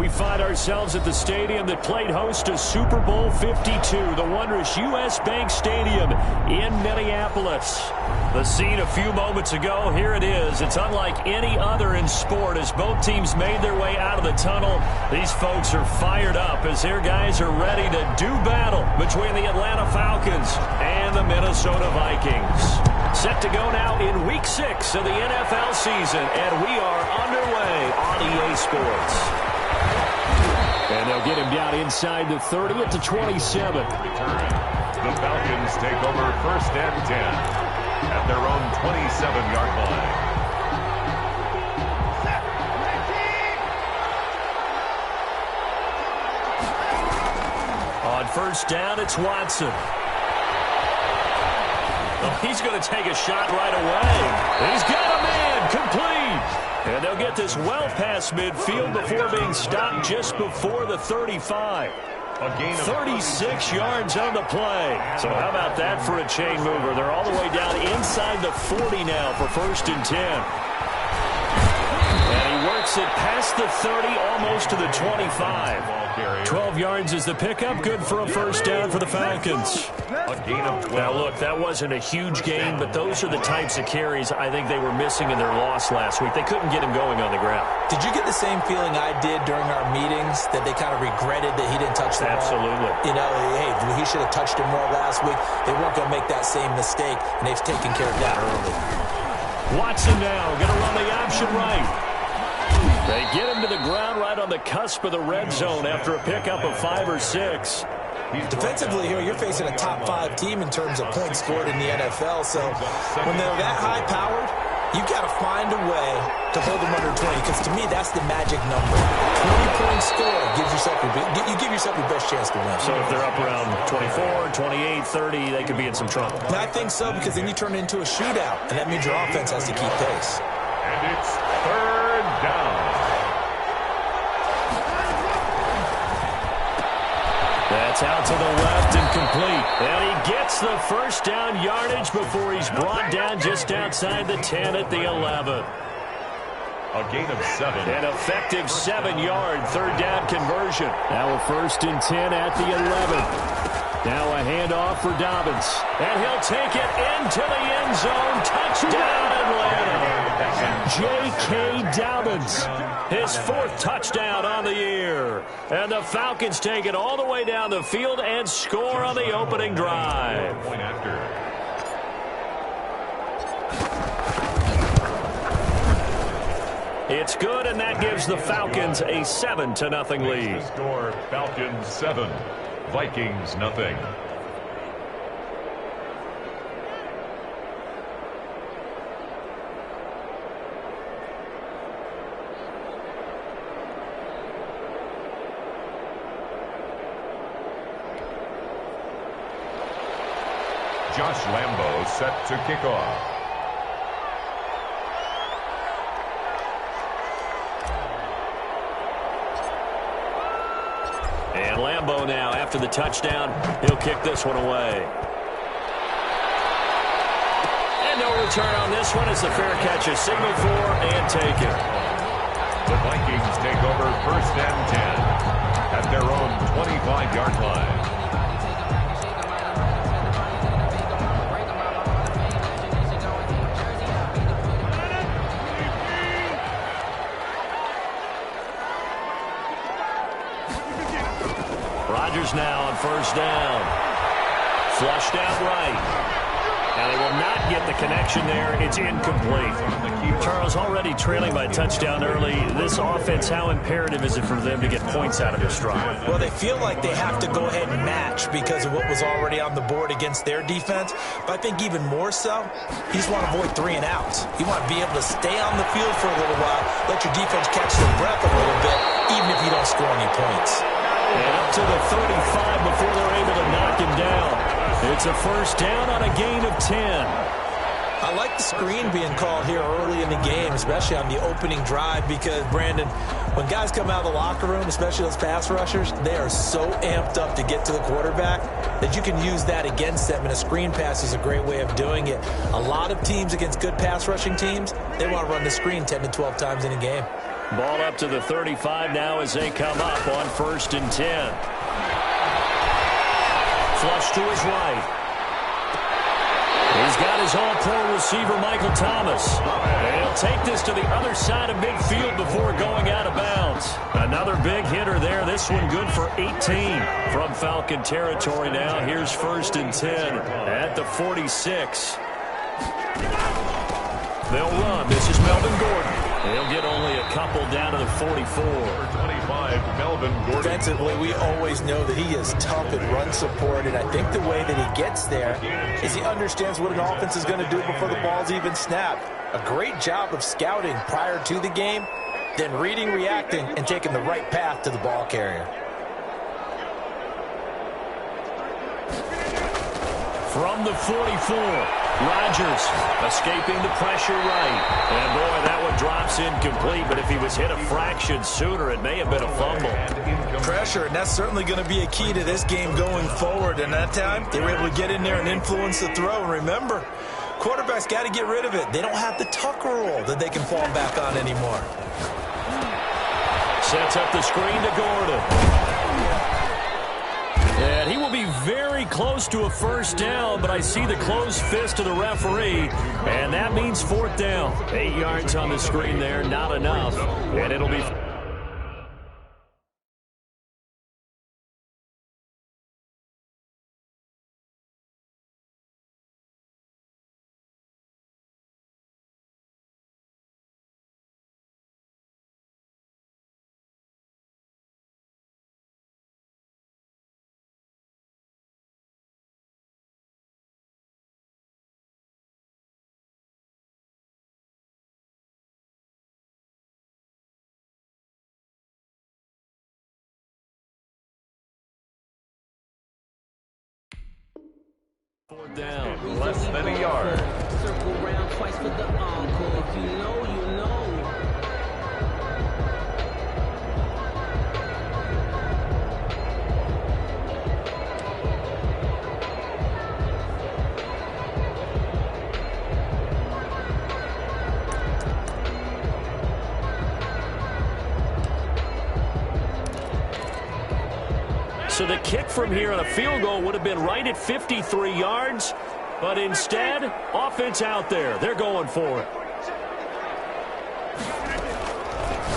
We find ourselves at the stadium that played host to Super Bowl 52, the wondrous U.S. Bank Stadium in Minneapolis. The scene a few moments ago, here it is. It's unlike any other in sport as both teams made their way out of the tunnel. These folks are fired up as their guys are ready to do battle between the Atlanta Falcons and the Minnesota Vikings. Set to go now in Week 6 of the NFL season, and we are underway on EA Sports. And they'll get him down inside the 30 at the 27. The Falcons take over 1st and 10 at their own 27-yard line. On 1st down, it's Watson. Oh, he's going to take a shot right away. He's got a man complete. And they'll get this well past midfield before being stopped just before the 35. 36 yards on the play. So how about that for a chain mover? They're all the way down inside the 40 now for 1st and 10. And he works it past the 30, almost to the 25. 12 yards is the pickup. Good for a 1st down for the Falcons. A gain of 12. Now, look, that wasn't a huge gain, but those are the types of carries I think they were missing in their loss last week. They couldn't get him going on the ground. Did you get the same feeling I did during our meetings, that they kind of regretted that he didn't touch the ball? Absolutely. You know, hey, he should have touched it more last week. They weren't going to make that same mistake, and they've taken care of that early. Watson now going to run the option right. They get him to the ground right on the cusp of the red zone after a pickup of 5 or 6. Defensively here, you're facing a top 5 team in terms of points scored in the NFL. So when they're that high-powered, you've got to find a way to hold them under 20. Because to me, that's the magic number. 20-point score gives yourself you give yourself your best chance to win. So if they're up around 24, 28, 30, they could be in some trouble. And I think so, because then you turn it into a shootout, and that means your offense has to keep pace. And it's 3rd down. That's out to the left and complete. And he gets the 1st down yardage before he's brought down just outside the 10 at the 11. A gain of 7. An effective 7-yard 3rd down conversion. Now a 1st and 10 at the 11. Now a handoff for Dobbins. And he'll take it into the end zone. Touchdown, Atlanta. J.K. Dobbins, his 4th touchdown on the year. And the Falcons take it all the way down the field and score on the opening drive. Point after. It's good, and that gives the Falcons a 7-0 lead. Score, Falcons 7, Vikings nothing. Josh Lambo set to kick off. And Lambo now, after the touchdown, he'll kick this one away. And no return on this one as the fair catch is signaled for and taken. The Vikings take over 1st and 10 at their own 25-yard line. Rodgers now on 1st down. Flushed out right. And they will not get the connection there. It's incomplete. Charles, already trailing by touchdown early. This offense, how imperative is it for them to get points out of their stride? Well, they feel like they have to go ahead and match because of what was already on the board against their defense. But I think even more so, you just want to avoid 3 and outs. You want to be able to stay on the field for a little while, let your defense catch their breath a little bit, even if you don't score any points. And up to the 35 before they're able to knock him down. It's a 1st down on a gain of 10. I like the screen being called here early in the game, especially on the opening drive, because, Brandon, when guys come out of the locker room, especially those pass rushers, they are so amped up to get to the quarterback that you can use that against them, and a screen pass is a great way of doing it. A lot of teams against good pass rushing teams, they want to run the screen 10 to 12 times in a game. Ball up to the 35 now as they come up on 1st and 10. Flush to his right. He's got his all-pro receiver, Michael Thomas. And he'll take this to the other side of midfield before going out of bounds. Another big hitter there. This one good for 18 from Falcon territory now. Here's 1st and 10 at the 46. They'll run. This is Melvin Gordon. He'll get only a couple down to the 44. 25, Melvin Gordon. Defensively, we always know that he is tough at run support, and I think the way that he gets there is he understands what an offense is going to do before the ball's even snapped. A great job of scouting prior to the game, then reading, reacting, and taking the right path to the ball carrier. From the 44, Rodgers escaping the pressure right. And boy, that one drops incomplete, but if he was hit a fraction sooner, it may have been a fumble. Pressure, and that's certainly going to be a key to this game going forward. And that time, they were able to get in there and influence the throw. And remember, quarterbacks got to get rid of it. They don't have the tuck roll that they can fall back on anymore. Sets up the screen to Gordon. And he will be very close to a 1st down, but I see the closed fist of the referee, and that means 4th down. 8 yards on the screen there, not enough, and it'll be... Down. Less than a yard. Circle round twice for the encore. If you know, you know. So the kick from here on a field goal would have been right at 53 yards, but instead, offense out there. They're going for it.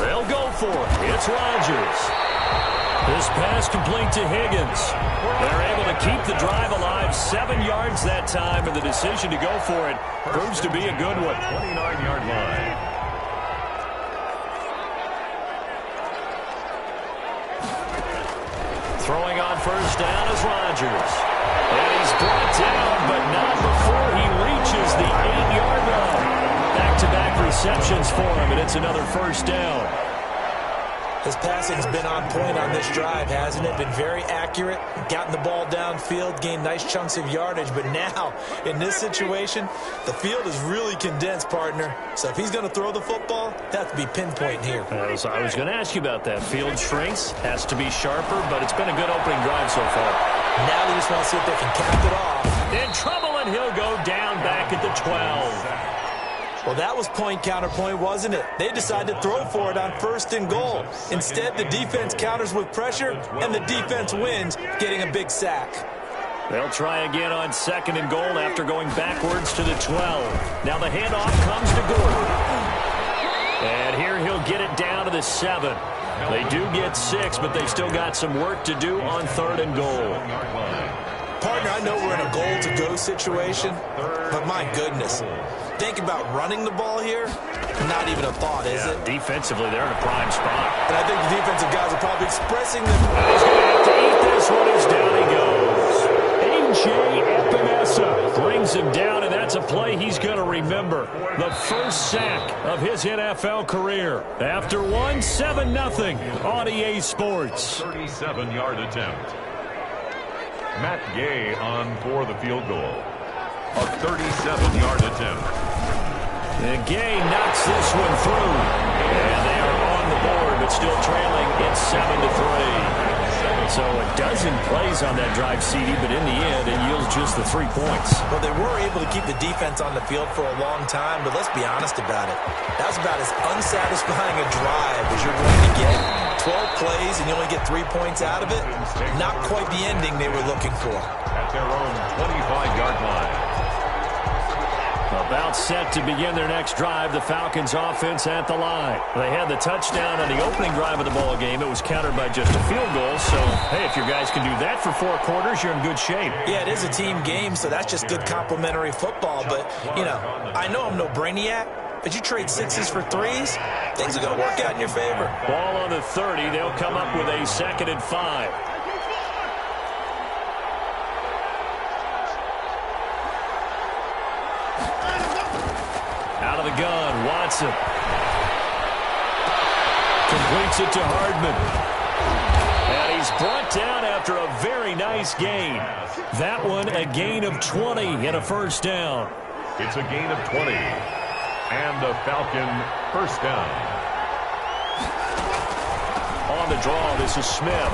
They'll go for it. It's Rodgers. This pass complete to Higgins. They're able to keep the drive alive. 7 yards that time, and the decision to go for it proves to be a good one. 29-yard line. Throwing on 1st down is Rodgers. And he's brought down, but not before he reaches the 8-yard line. Back-to-back receptions for him, and it's another 1st down. His passing's been on point on this drive, hasn't it? Been very accurate, gotten the ball downfield, gained nice chunks of yardage. But now, in this situation, the field is really condensed, partner. So if he's going to throw the football, that has to be pinpoint here. I was going to ask you about that. Field shrinks, has to be sharper, but it's been a good opening drive so far. Now they just want to see if they can cap it off. In trouble, and he'll go down back at the 12. Well, that was point counterpoint, wasn't it? They decided to throw for it on 1st and goal. Instead, the defense counters with pressure, and the defense wins, getting a big sack. They'll try again on 2nd and goal after going backwards to the 12. Now the handoff comes to Gordon. And here he'll get it down to the 7. They do get 6, but they've still got some work to do on 3rd and goal. Partner, I know we're in a goal-to-go situation, but my goodness. Think about running the ball here. Not even a thought, is it? Defensively, they're in a prime spot. And I think the defensive guys are probably expressing them. He's going to have to eat this one as down he goes. A.J. Epinesa brings him down, and that's a play he's going to remember. The first sack of his NFL career. After one, 7-0 on EA Sports. 37-yard attempt. Matt Gay on for the field goal. A 37-yard attempt. And Gay knocks this one through. And they are on the board, but still trailing. It's 7-3. So a dozen plays on that drive, CD, but in the end, it yields just the 3 points. Well, they were able to keep the defense on the field for a long time, but let's be honest about it. That was about as unsatisfying a drive as you're going to get. 12 plays and you only get 3 points out of it. Not quite the ending they were looking for. At their own 25-yard line. About set to begin their next drive, the Falcons offense at the line. They had the touchdown on the opening drive of the ball game. It was countered by just a field goal. So, hey, if your guys can do that for 4 quarters, you're in good shape. Yeah, it is a team game, so that's just good complimentary football. But, you know, I know I'm no brainiac, but you trade 6s for 3s, things are going to work out in your favor. Ball on the 30. They'll come up with a 2nd and 5. Out of the gun, Watson. Completes it to Hardman. And he's brought down after a very nice gain. That one a gain of 20 and a first down. It's a gain of 20. And the Falcon first down. On the draw, this is Smith.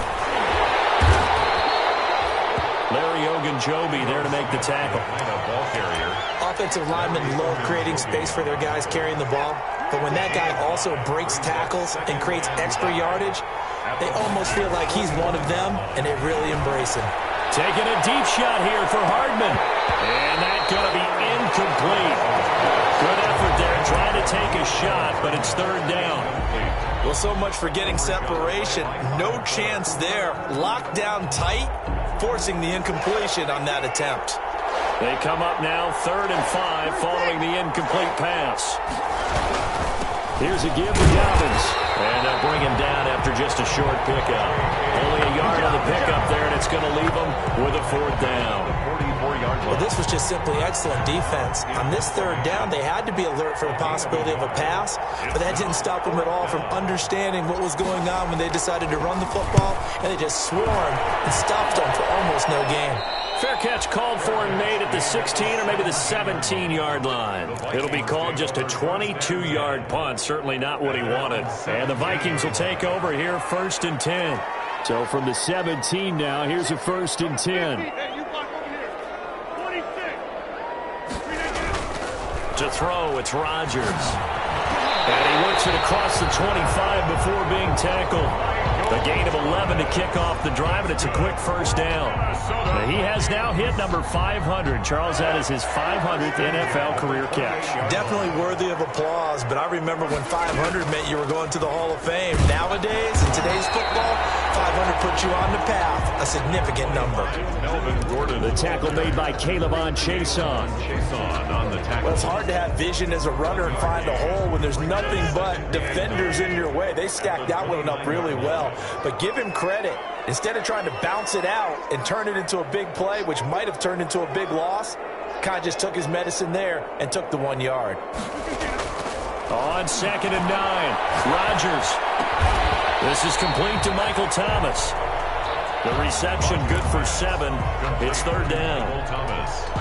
Larry Ogunjobi there to make the tackle. Ball carrier. Offensive linemen love creating space for their guys carrying the ball, but when that guy also breaks tackles and creates extra yardage, they almost feel like he's one of them, and they really embrace him. Taking a deep shot here for Hardman. And that's going to be incomplete. Good effort there, trying to take a shot, but it's 3rd down. Well, so much for getting separation. No chance there. Locked down tight, forcing the incompletion on that attempt. They come up now 3rd and 5 following the incomplete pass. Here's a give to Dobbins. And they'll bring him down after just a short pickup. Only a yard on the pickup there, and it's going to leave him with a 4th down. Well, this was just simply excellent defense. On this 3rd down, they had to be alert for the possibility of a pass, but that didn't stop them at all from understanding what was going on when they decided to run the football, and they just swarmed and stopped them for almost no gain. Fair catch called for and made at the 16 or maybe the 17-yard line. It'll be called just a 22-yard punt. Certainly not what he wanted. And the Vikings will take over here 1st and 10. So from the 17 now, here's a 1st and 10. To throw, it's Rodgers. And he works it across the 25 before being tackled. A gain of 11 to kick off the drive, and it's a quick first down. Now, he has now hit number 500. Charles, that is his 500th NFL career catch. Definitely worthy of applause, but I remember when 500 meant you were going to the Hall of Fame. Nowadays, in today's football, 500 puts you on the path, a significant number. The tackle made by Calebon Chason. On the tackle. Well, it's hard to have vision as a runner and find a hole when there's nothing but defenders in your way. They stacked that one up really well. But give him credit. Instead of trying to bounce it out and turn it into a big play, which might have turned into a big loss, kind of just took his medicine there and took the 1 yard. On 2nd and 9, Rodgers. This is complete to Michael Thomas. The reception good for 7. It's 3rd down.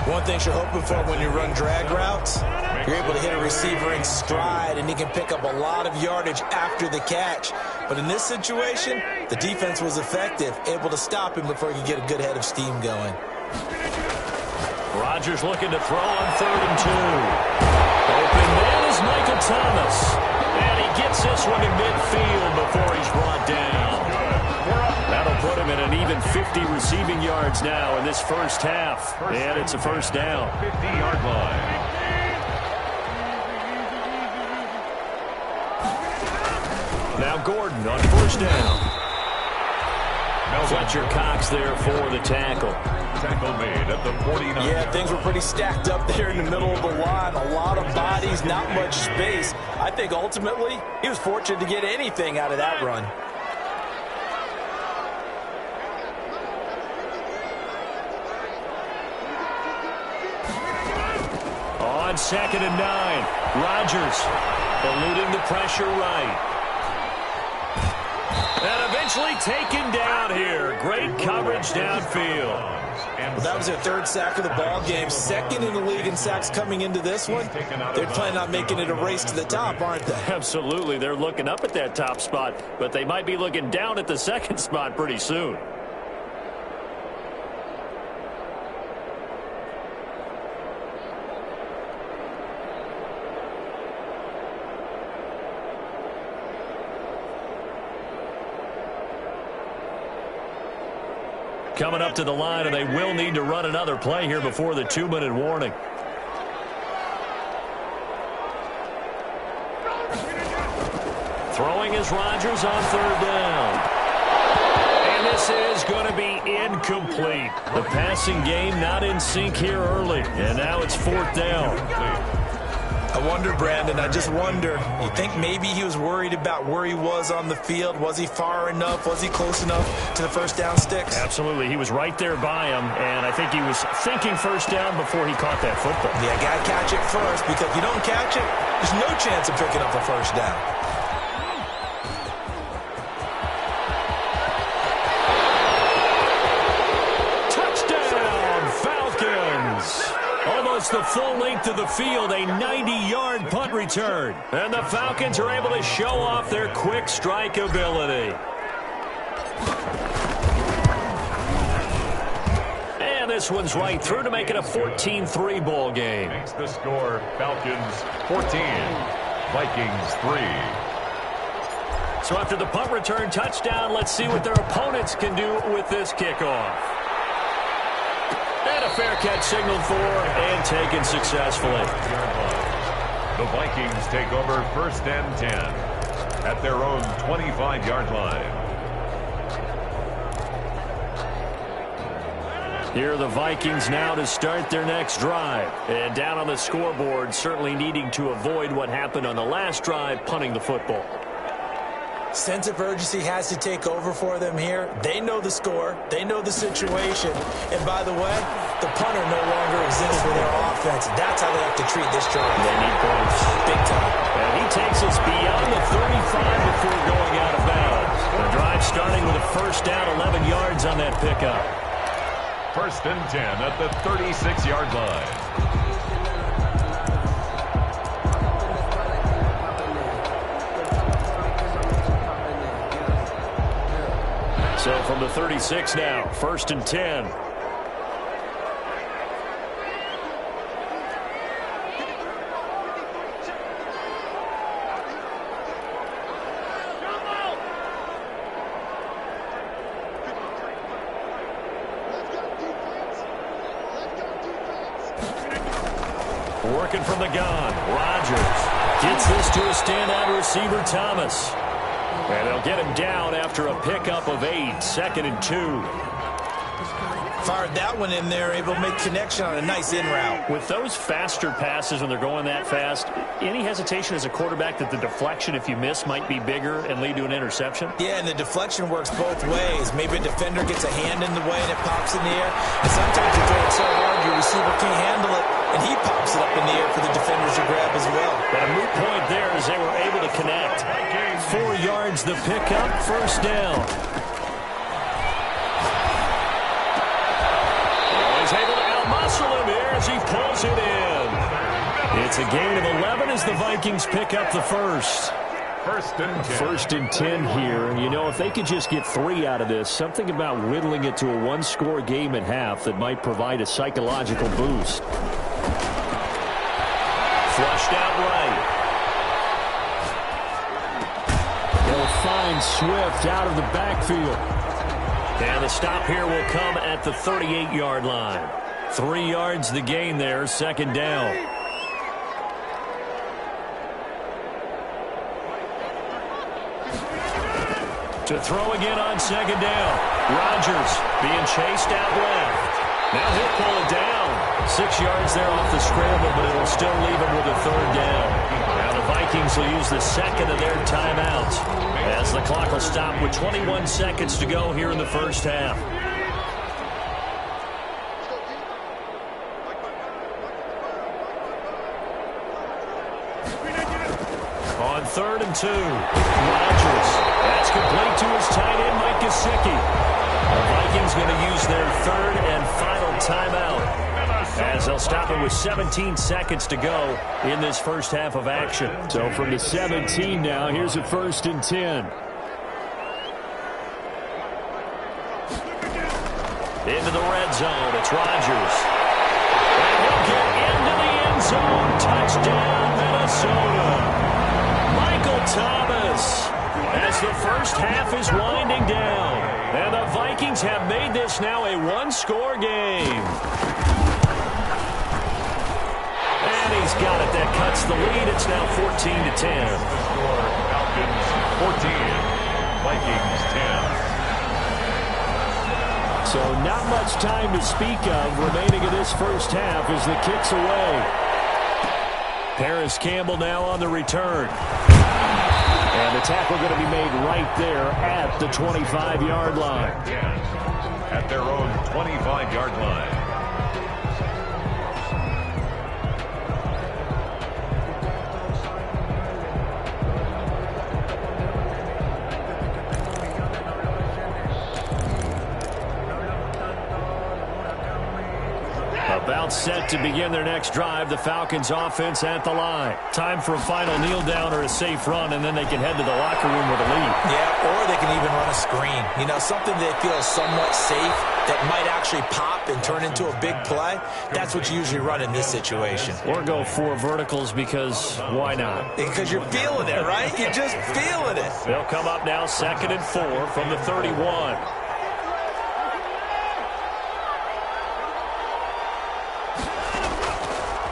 One thing you're hoping for when you run drag routes, you're able to hit a receiver in stride, and he can pick up a lot of yardage after the catch. But in this situation, the defense was effective, able to stop him before he could get a good head of steam going. Rodgers looking to throw on 3rd and 2. Open man is Michael Thomas. And he gets this one to midfield before he's brought down. That'll put him at an even 50 receiving yards now in this first half. And it's a first down. 50-yard line. Now Gordon on 1st down. Fletcher Cox there for the tackle. Tackle made at the 49. Yeah, things were pretty stacked up there in the middle of the line. A lot of bodies, not much space. I think ultimately he was fortunate to get anything out of that run. On 2nd and 9, Rodgers eluding the pressure right. And eventually taken down here. Great coverage downfield. Well, that was their 3rd sack of the ball game. 2nd in the league in sacks coming into this one. They're planning on making it a race to the top, aren't they? Absolutely. They're looking up at that top spot, but they might be looking down at the 2nd spot pretty soon. coming up to the line, and they will need to run another play here before the 2-minute warning. Throwing is Rodgers on 3rd down. And this is going to be incomplete. The passing game not in sync here early. And now it's 4th down. I wonder, Brandon, I just wonder, you think maybe he was worried about where he was on the field? Was he far enough? Was he close enough to the first down sticks? Absolutely. He was right there by him, and I think he was thinking first down before he caught that football. Yeah, got to catch it first, because if you don't catch it, there's no chance of picking up a first down. Almost the full length of the field, a 90-yard punt return. And the Falcons are able to show off their quick strike ability. And this one's right through to make it a 14-3 ball game. Makes the score Falcons 14, Vikings 3. So after the punt return touchdown, let's see what their opponents can do with this kickoff. And a fair catch signaled for and taken successfully. The Vikings take over 1st and 10 at their own 25-yard line. Here are the Vikings now to start their next drive. And down on the scoreboard, certainly needing to avoid what happened on the last drive, punting the football. Sense of urgency has to take over for them here. They know the score. They know the situation. And by the way, the punter no longer exists for their offense. That's how they have to treat this drive. They need points. Big time. And he takes us beyond the 35 before going out of bounds. The drive starting with a first down, 11 yards on that pickup. 1st and 10 at the 36-yard line. So from the 36 now, 1st and 10. Working from the gun, Rodgers gets this to a standout receiver, Thomas. And they'll get him down after a pickup of 8, 2nd and 2. Fired that one in there, able to make connection on a nice in route. With those faster passes when they're going that fast, any hesitation as a quarterback that the deflection, if you miss, might be bigger and lead to an interception? Yeah, and the deflection works both ways. Maybe a defender gets a hand in the way and it pops in the air. And sometimes you throw it so hard your receiver can't handle it, and he pops it up in the air for the defenders to grab as well. But a moot point there as they were able to connect. 4 yards the pickup, 1st down. He's able to outmuscle him here as he pulls it in. It's a gain of 11 as the Vikings pick up the first. 1st and 10. 1st and 10 here. And, you know, if they could just get 3 out of this, something about whittling it to a one-score game at half that might provide a psychological boost. Flushed out right. They'll find Swift out of the backfield. And the stop here will come at the 38-yard line. 3 yards the gain there, 2nd down. To throw again on 2nd down. Rodgers being chased out left. Now he'll pull it down. 6 yards there off the scramble, but it'll still leave him with a 3rd down. Now the Vikings will use the 2nd of their timeouts as the clock will stop with 21 seconds to go here in the first half. On 3rd and 2, Rodgers. That's complete to his tight end, Mike Gesicki. The Vikings going to use their 3rd and final timeout as they'll stop it with 17 seconds to go in this first half of action. So from the 17 now, here's a 1st and 10. Into the red zone, it's Rodgers. And he'll get into the end zone. Touchdown, Minnesota. Michael Thomas, as the first half is winding down. And the Vikings have made this now a one-score game. And he's got it. That cuts the lead. It's now 14-10. The score, Falcons 14, Vikings 10. So not much time to speak of remaining in this first half as the kick's away. Paris Campbell now on the return. And the tackle going to be made right there at the 25-yard line. At their own 25-yard line. About set to begin their next drive. The Falcons offense at the line. Time for a final kneel down or a safe run, and then they can head to the locker room with a lead. Yeah, or they can even run a screen. You know, something they feel somewhat safe that might actually pop and turn into a big play. That's what you usually run in this situation. Or go for verticals because why not? Because you're feeling it, right? You're just feeling it. They'll come up now 2nd and 4 from the 31.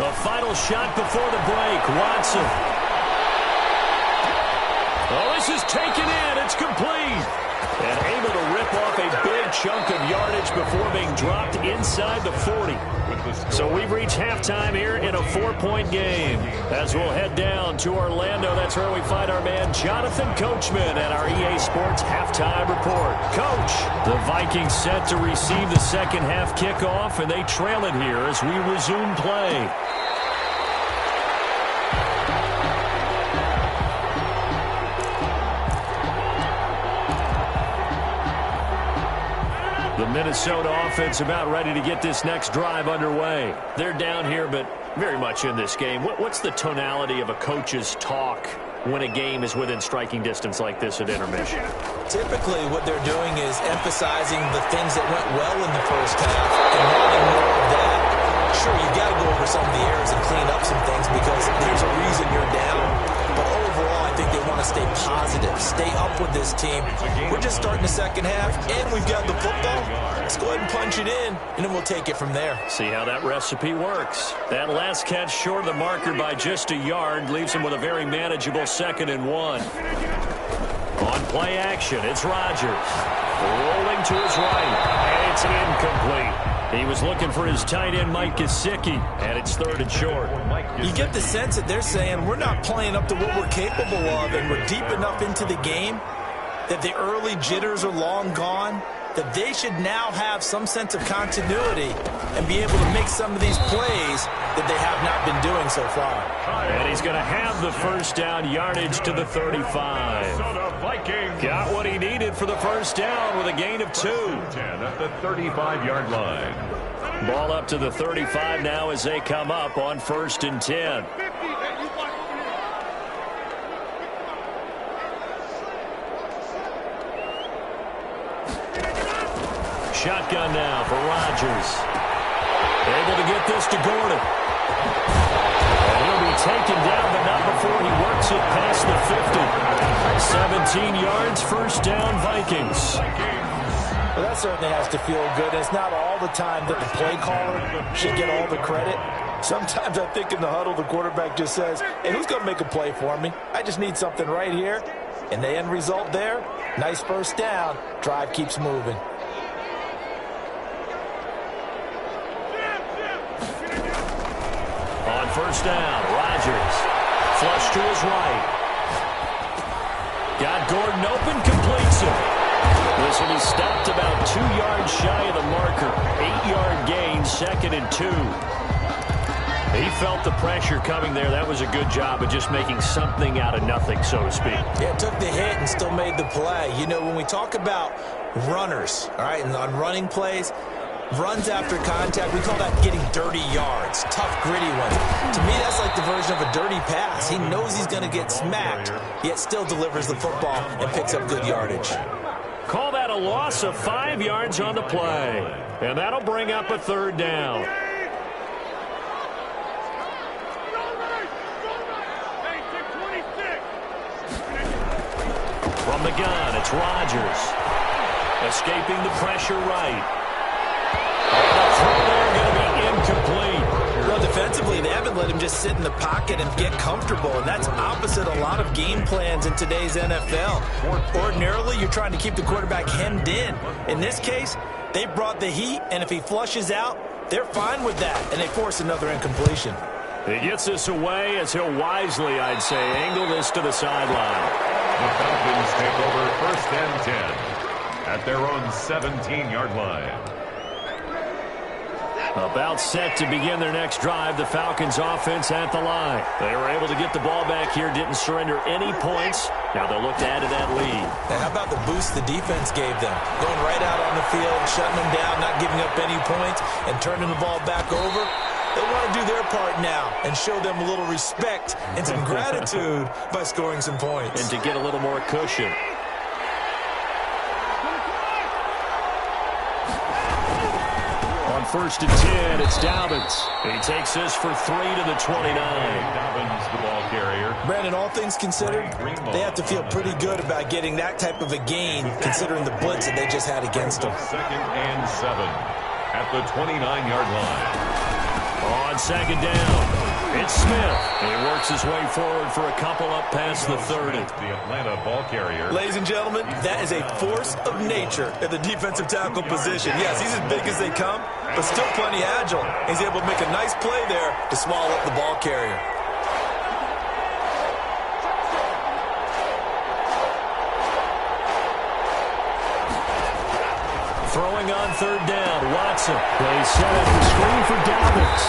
The final shot before the break. Watson. Oh, this is taken in. It's complete. And able to rip off a big chunk of yardage before being dropped inside the 40. So we've reached halftime here in a 4-point game. As we'll head down to Orlando, that's where we find our man Jonathan Coachman at our EA Sports Halftime Report. Coach, the Vikings set to receive the second half kickoff, and they trail it here as we resume play. The Minnesota offense about ready to get this next drive underway. They're down here, but very much in this game. What's the tonality of a coach's talk when a game is within striking distance like this at intermission? Typically, what they're doing is emphasizing the things that went well in the first half and wanting more of that. Sure, you've got to go over some of the errors and clean up some things because there's a reason you're down. But overall, I think they want to stay positive, stay up with this team. We're just starting the second half, and we've got the football. Let's go ahead and punch it in, and then we'll take it from there. See how that recipe works. That last catch short of the marker by just a yard leaves him with a very manageable 2nd and 1. On play action, it's Rodgers. Rolling to his right, and it's incomplete. He was looking for his tight end, Mike Gesicki, and it's 3rd and short. You get the sense that they're saying we're not playing up to what we're capable of, and we're deep enough into the game that the early jitters are long gone, that they should now have some sense of continuity and be able to make some of these plays that they have not been doing so far. And he's going to have the first down, yardage to the 35. Got what he needed for the first down with a gain of 2. 10 at the 35-yard line. Ball up to the 35 now as they come up on 1st and 10. Shotgun now for Rodgers. Able to get this to Gordon. And he'll be taken down, but not before he works it past the 50. 17 yards, first down, Vikings. Well, that certainly has to feel good. It's not all the time that the play caller should get all the credit. Sometimes I think in the huddle, the quarterback just says, hey, who's going to make a play for me? I just need something right here. And the end result there, nice first down. Drive keeps moving. On first down, Rodgers. Flush to his right. Got Gordon open, completes it. This will be stopped about 2 yards shy of the marker. 8-yard gain, 2nd and 2. He felt the pressure coming there. That was a good job of just making something out of nothing, so to speak. Yeah, took the hit and still made the play. You know, when we talk about runners, all right, and on running plays, runs after contact, we call that getting dirty yards, tough, gritty ones. To me, that's like the version of a dirty pass. He knows he's going to get smacked, yet still delivers the football and picks up good yardage. Call that a loss of 5 yards on the play. And that'll bring up a 3rd down. From the gun, it's Rodgers. Escaping the pressure right. And the throw there going to be incomplete. Well, defensively, they haven't let him just sit in the pocket and get comfortable, and that's opposite a lot of game plans in today's NFL. Ordinarily, you're trying to keep the quarterback hemmed in. In this case, they brought the heat, and if he flushes out, they're fine with that, and they force another incompletion. He gets this away as he'll wisely, I'd say, angle this to the sideline. The Falcons take over 1st and 10 at their own 17-yard line. About set to begin their next drive, the Falcons offense at the line. They were able to get the ball back here, didn't surrender any points. Now they'll look to add to that lead. Now, how about the boost the defense gave them? Going right out on the field, shutting them down, not giving up any points, and turning the ball back over. They want to do their part now and show them a little respect and some gratitude by scoring some points. And to get a little more cushion. On 1st and 10, it's Dobbins. He takes this for 3 to the 29. Dobbins, the ball carrier. Brandon, all things considered, they have to feel pretty good about getting that type of a gain, considering the blitz that they just had against them. 2nd and 7 at the 29-yard line. On 2nd down, it's Smith. He works his way forward for a couple up past the 30. The Atlanta ball carrier. Ladies and gentlemen, that is a force of nature at the defensive tackle position. Yes, he's as big as they come, but still plenty agile. He's able to make a nice play there to swallow up the ball carrier. Throwing on 3rd down, Watson. They set up the screen for Dobbins.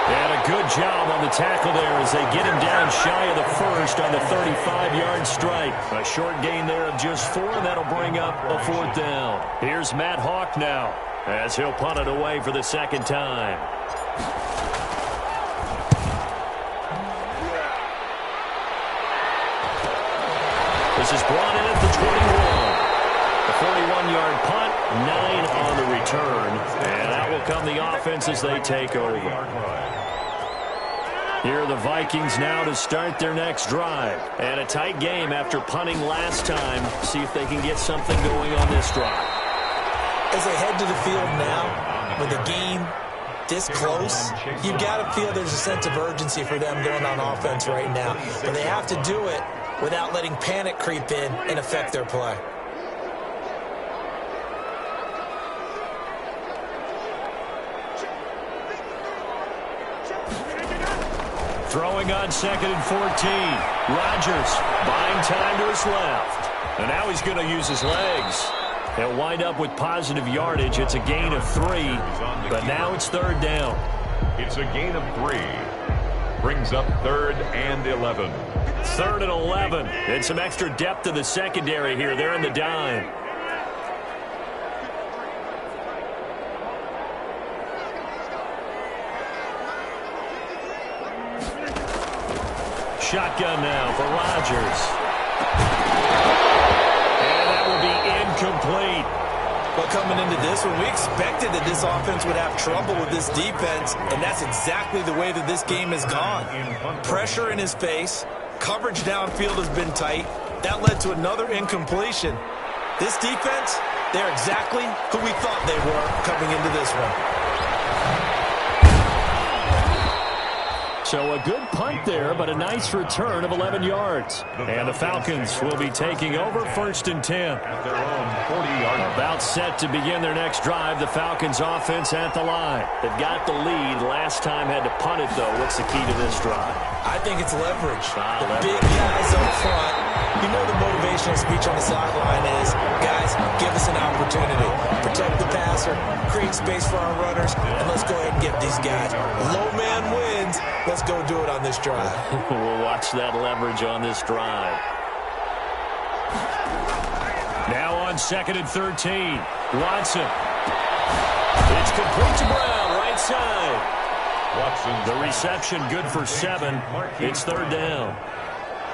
And a good job on the tackle there as they get him down shy of the 1st on the 35-yard strike. A short gain there of just 4, and that'll bring up a 4th down. Here's Matt Hawk now as he'll punt it away for the 2nd time. This is brought in at the 21. A 41-yard punt, 9 on the return. And that will come the offense as they take over. Here are the Vikings now to start their next drive. And a tight game after punting last time. See if they can get something going on this drive. As they head to the field now, with the game this close, you've got to feel there's a sense of urgency for them going on offense right now. But they have to do it without letting panic creep in and affect their play. Throwing on 2nd and 14. Rodgers buying time to his left. And now he's going to use his legs. He'll wind up with positive yardage. It's a gain of 3. But now it's 3rd down. It's a gain of 3. Brings up 3rd and 11. 3rd and 11. And some extra depth to the secondary here. They're in the dime. Shotgun now for Rodgers. And that will be incomplete. Well, coming into this one, we expected that this offense would have trouble with this defense, and that's exactly the way that this game has gone. Pressure in his face. Coverage downfield has been tight. That led to another incompletion. This defense, they're exactly who we thought they were coming into this one. So a good punt there, but a nice return of 11 yards. And the Falcons will be taking over 1st and 10. At their own 40-yard line. About set to begin their next drive, the Falcons offense at the line. They've got the lead. Last time had to punt it, though. What's the key to this drive? I think it's leverage. The leverage. big guys up front. You know the motivational speech on the sideline is, guys, give us an opportunity. Protect the passer, create space for our runners, and let's go ahead and get these guys. Low man wins. Let's go do it on this drive. We'll watch that leverage on this drive. Now on 2nd and 13. Watson. It's complete to Brown, right side. Watson. The reception good for 7. It's 3rd down.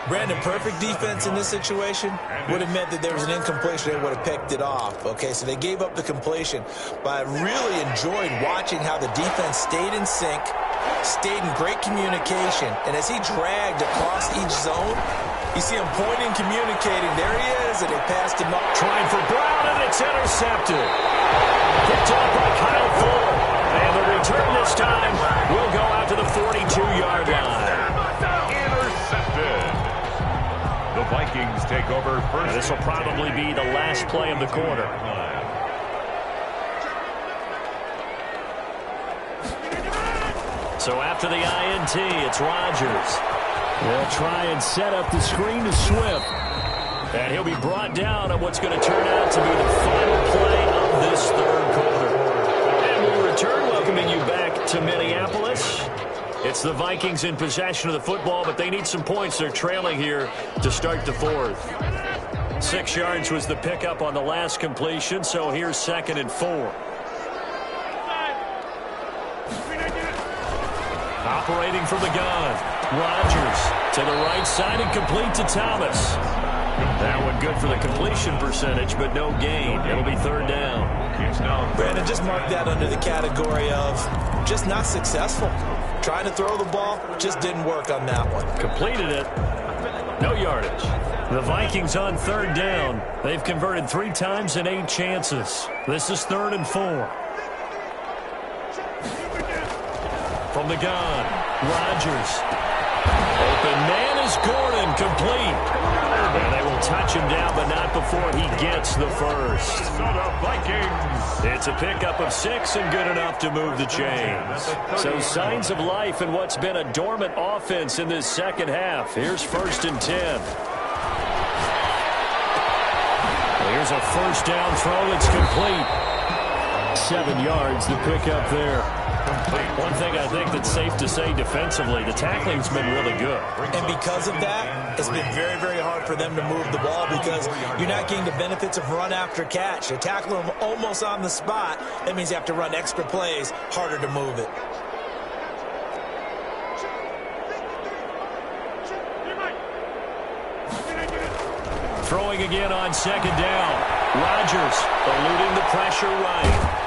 Brandon, perfect defense in this situation would have meant that there was an incompletion. They would have picked it off. Okay, so they gave up the completion. But I really enjoyed watching how the defense stayed in sync, stayed in great communication, and as he dragged across each zone, You see him pointing, communicating. There he is, and they passed him up. Trying for Brown, and it's intercepted. Picked off by Kyle Fuller. And the return this time will go out to the 42-yard line. Intercepted. The Vikings take over first. This will probably be the last play of the quarter. So after the INT, it's Rodgers. They'll try and set up the screen to Swift. And he'll be brought down on what's going to turn out to be the final play of this third quarter. And we return, welcoming you back to Minneapolis. It's the Vikings in possession of the football, but they need some points. They're trailing here to start the fourth. 6 yards was the pickup on the last completion, so here's 2nd and 4. Operating from the gun, Rodgers to the right side and complete to Thomas. That one good for the completion percentage, but no gain. It'll be 3rd down. Brandon, just mark that under the category of just not successful. Trying to throw the ball, just didn't work on that one. Completed it. No yardage. The Vikings on 3rd down. They've converted 3 times in 8 chances. This is 3rd and 4. From the gun, Rodgers. Open man is Gordon, complete. And they will touch him down, but not before he gets the first. Minnesota Vikings. It's a pickup of 6 and good enough to move the chains. So signs of life in what's been a dormant offense in this second half. Here's 1st and 10. Here's a 1st down throw. It's complete. 7 yards, the pickup there. One thing I think that's safe to say defensively, the tackling's been really good. And because of that, it's been very, very hard for them to move the ball because you're not getting the benefits of run after catch. They tackle them almost on the spot. That means you have to run extra plays, harder to move it. Throwing again on 2nd down. Rodgers eluding the pressure right.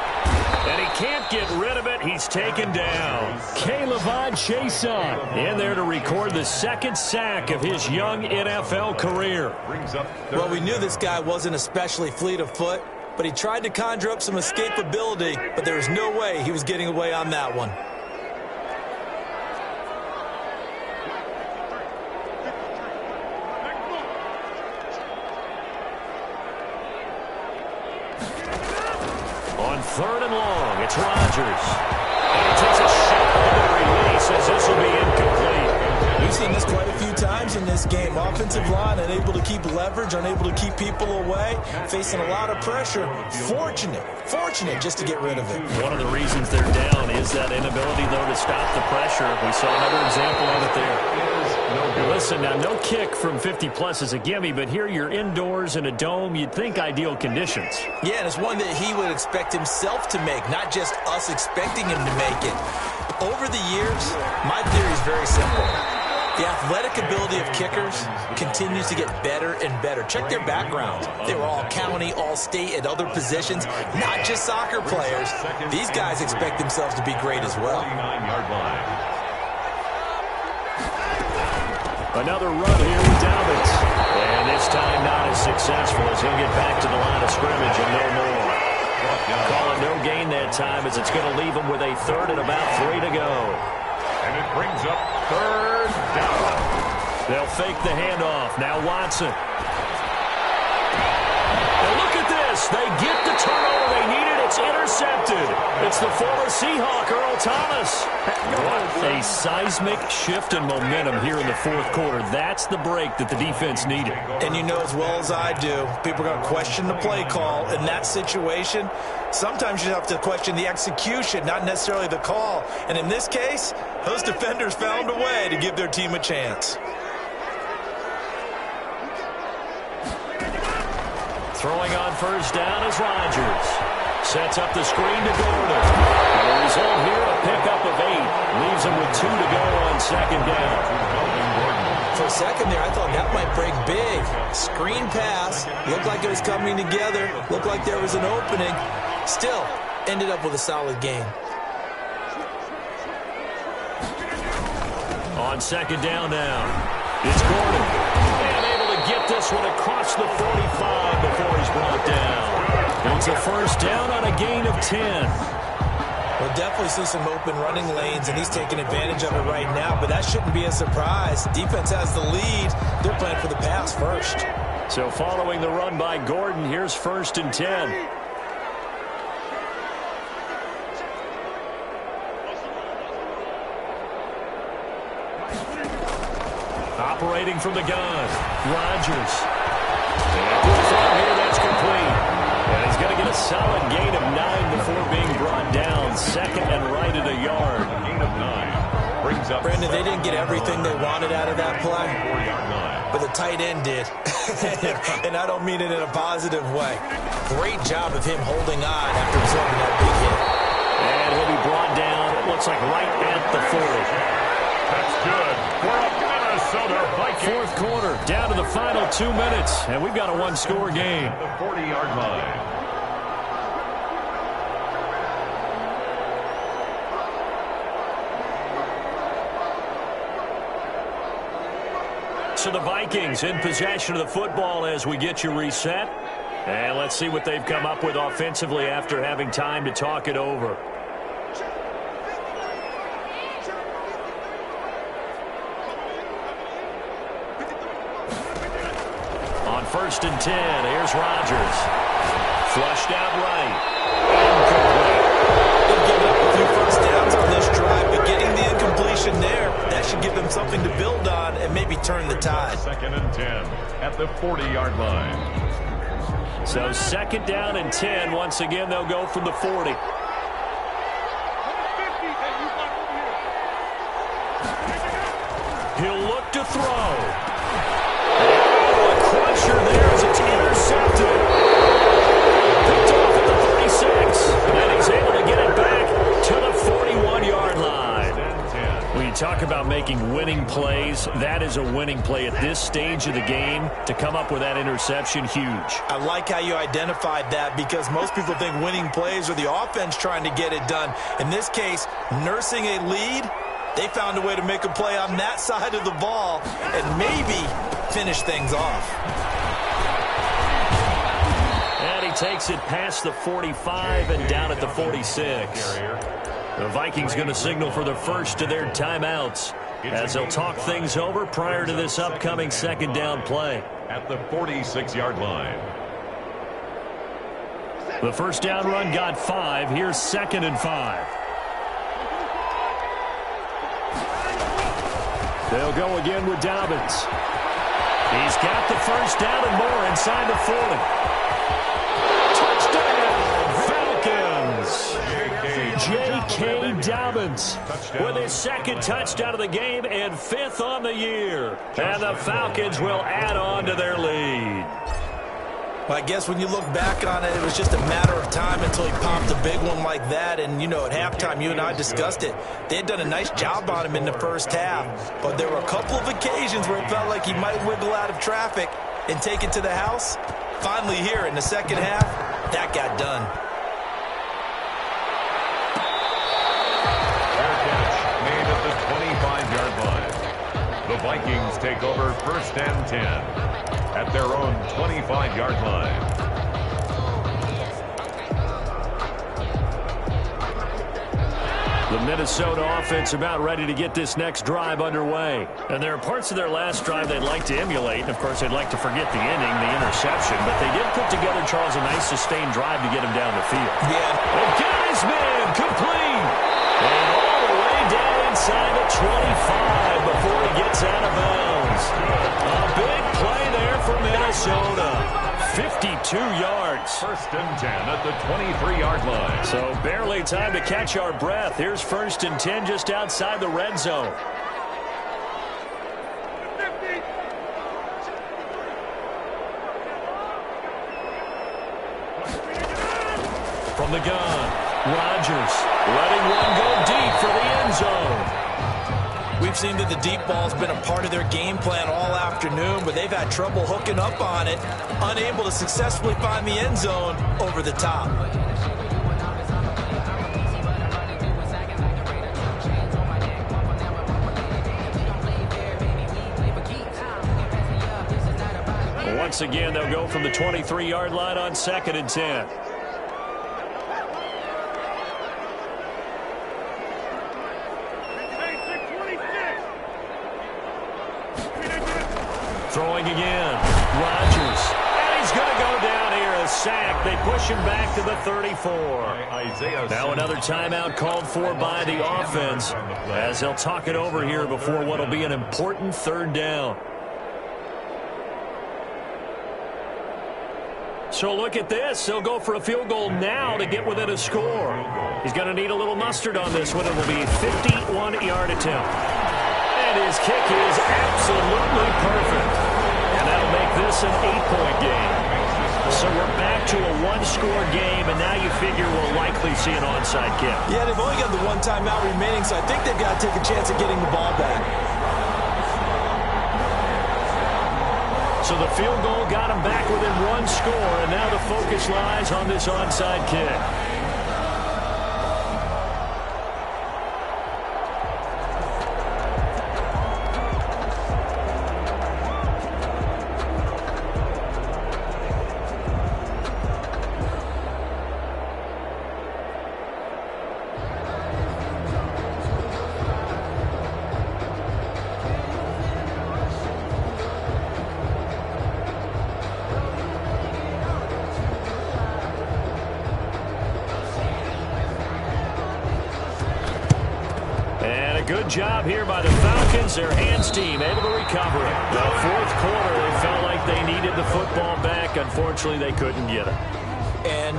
And he can't get rid of it. He's taken down. K'Lavon Chaisson in there to record the 2nd sack of his young NFL career. Well, we knew this guy wasn't especially fleet of foot, but he tried to conjure up some escapability, but there was no way he was getting away on that one. On 3rd and long, it's Rodgers. And he takes a shot at the release as this will be incomplete. We've seen this quite a few times in this game. Offensive line unable to keep leverage, unable to keep people away, facing a lot of pressure. Fortunate just to get rid of it. One of the reasons they're down is that inability, though, to stop the pressure. We saw another example of it there. Listen, now, no kick from 50-plus is a gimme, but here you're indoors in a dome. You'd think ideal conditions. Yeah, and it's one that he would expect himself to make, not just us expecting him to make it. Over the years, my theory is very simple. The athletic ability of kickers continues to get better and better. Check their backgrounds. They were all county, all state, at other positions, not just soccer players. These guys expect themselves to be great as well. Another run here with Dobbins. And this time not as successful as he'll get back to the line of scrimmage and no more. Calling no gain that time as it's going to leave him with a 3rd and about 3 to go. And it brings up 3rd down. They'll fake the handoff. Now Watson. And look at this. They get the turnover they needed. It's intercepted. It's the former Seahawk, Earl Thomas. What a seismic shift in momentum here in the 4th quarter. That's the break that the defense needed. And you know as well as I do, people are going to question the play call. In that situation, sometimes you have to question the execution, not necessarily the call. And in this case, those defenders found a way to give their team a chance. Throwing on 1st down is Rodgers. Sets up the screen to Gordon. And the result here, a pickup of 8. Leaves him with 2 to go on 2nd down. For a second there, I thought that might break big. Screen pass. Looked like it was coming together. Looked like there was an opening. Still, ended up with a solid gain. On 2nd down now, it's Gordon. And get this one across the 45 before he's brought down. It's a first down on a gain of 10. We'll definitely see some open running lanes, and he's taking advantage of it right now, but that shouldn't be a surprise. Defense has the lead. They're playing for the pass first. So following the run by Gordon, here's first and 10. Operating from the gun, Rodgers. And to the front here, that's complete. And he's going to get a solid gain of 9 before being brought down. Second and right at a yard. Gain of 9. Brings up Brandon, they didn't get everything they wanted out of that play, but the tight end did. And I don't mean it in a positive way. Great job of him holding on after absorbing that big hit. And he'll be brought down, it looks like right at the 40. That's good for a Minnesota Vikings. Fourth quarter, down to the final 2 minutes, and we've got a one-score game. The 40-yard line. So the Vikings in possession of the football as we get you reset. And let's see what they've come up with offensively after having time to talk it over. On first and 10, here's Rodgers. Flushed out right. They've given up a few first downs on this drive, but getting the incompletion there, that should give them something to build on and maybe turn the tide. Second and 10 at the 40-yard line. So second down and 10. Once again, they'll go from the 40. He'll look to throw. Crusher there as it's intercepted. Picked off at the 36. And he's able to get it back to the 41-yard line. When you talk about making winning plays, that is a winning play at this stage of the game. To come up with that interception, huge. I like how you identified that because most people think winning plays are the offense trying to get it done. In this case, nursing a lead, they found a way to make a play on that side of the ball and maybe finish things off. And he takes it past the 45 and down at the 46. The Vikings going to signal for the first of their timeouts as they'll talk things over prior to this upcoming second down play. At the 46-yard line. The first down run got 5. Here's second and 5. They'll go again with Dobbins. He's got the first down and more inside the 40. Touchdown, Falcons! J.K. Dobbins with his second touchdown of the game and 5th on the year. And the Falcons will add on to their lead. Well, I guess when you look back on it, it was just a matter of time until he popped a big one like that. And, you know, at halftime, you and I discussed it. They had done a nice job on him in the first half. But there were a couple of occasions where it felt like he might wiggle out of traffic and take it to the house. Finally here in the second half, that got done. Fair catch made at the 25-yard line. The Vikings take over first and 10. At their own 25-yard line. The Minnesota offense about ready to get this next drive underway. And there are parts of their last drive they'd like to emulate. And, of course, they'd like to forget the ending, the interception. But they did put together, Charles, a nice sustained drive to get him down the field. Yeah. And got his man complete. And all the way down inside the 25 before he gets out of bounds. A big play there for Minnesota. 52 yards. First and 10 at the 23-yard line. So barely time to catch our breath. Here's first and 10 just outside the red zone. From the gun, Rodgers letting one go deep for the end zone. We've seen that the deep ball's been a part of their game plan all afternoon, but they've had trouble hooking up on it, unable to successfully find the end zone over the top. once again. They'll go from the 23-yard line on 2nd and 10. Throwing again. Rodgers. And he's going to go down here. A sack. They push him back to the 34. Now another timeout called for by the offense as they'll talk it over here before what will be an important 3rd down. So look at this. They'll go for a field goal now to get within a score. He's going to need a little mustard on this one. It will be a 51-yard attempt. And his kick is absolutely perfect. And that'll make this an 8-point game. So we're back to a 1-score game, and now you figure we'll likely see an onside kick. Yeah, they've only got the 1 timeout remaining, so I think they've got to take a chance at getting the ball back. So the field goal got him back within 1 score, and now the focus lies on this onside kick. Good job here by the Falcons. Their hands team able to recover it. The 4th quarter, they felt like they needed the football back. Unfortunately, they couldn't get it. And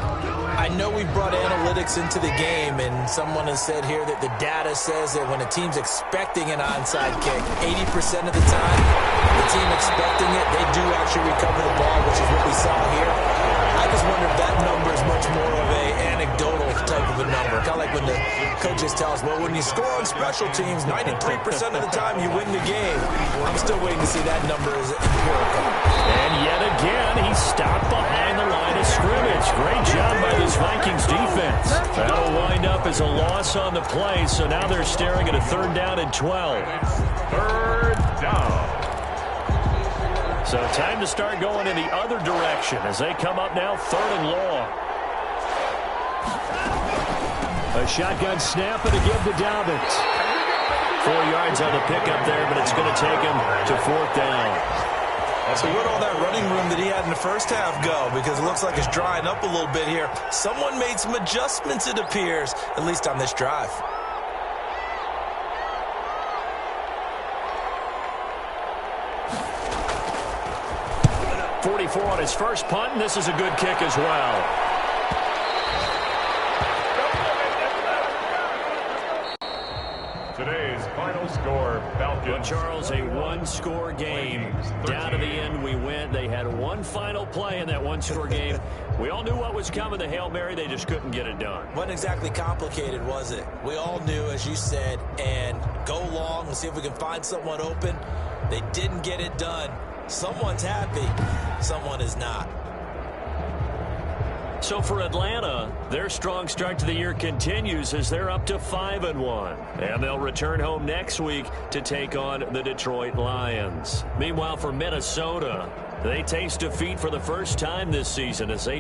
I know we brought analytics into the game, and someone has said here that the data says that when a team's expecting an onside kick, 80% of the time, the team expecting it, they do actually recover the ball, which is what we saw here. I just wonder if that number is much more of a anecdotal type of a number. Kind of like when the coaches tell us, well, when you score on special teams, 93% of the time you win the game. I'm still waiting to see that number as empirical. And yet again, he stopped behind the line of scrimmage. Great job by this Vikings defense. That'll wind up as a loss on the play, so now they're staring at a 3rd down and 12. 3rd down. So time to start going in the other direction as they come up now 3rd and long. A shotgun snap and a give to Dobbins. 4 yards on the pickup there, but it's going to take him to 4th down. So where'd all that running room that he had in the first half go? Because it looks like it's drying up a little bit here. Someone made some adjustments, it appears, at least on this drive. .44 on his first punt, and this is a good kick as well. Today's final score, Falcons. But Charles, a 1-score game. Down to the end we went. They had one final play in that 1-score game. We all knew what was coming, the Hail Mary. They just couldn't get it done. Wasn't exactly complicated, was it? We all knew, as you said, and go long and see if we can find someone open. They didn't get it done. Someone's happy. Someone is not. So for Atlanta, their strong start to the year continues as they're up to 5-1. And they'll return home next week to take on the Detroit Lions. Meanwhile, for Minnesota, they taste defeat for the first time this season as they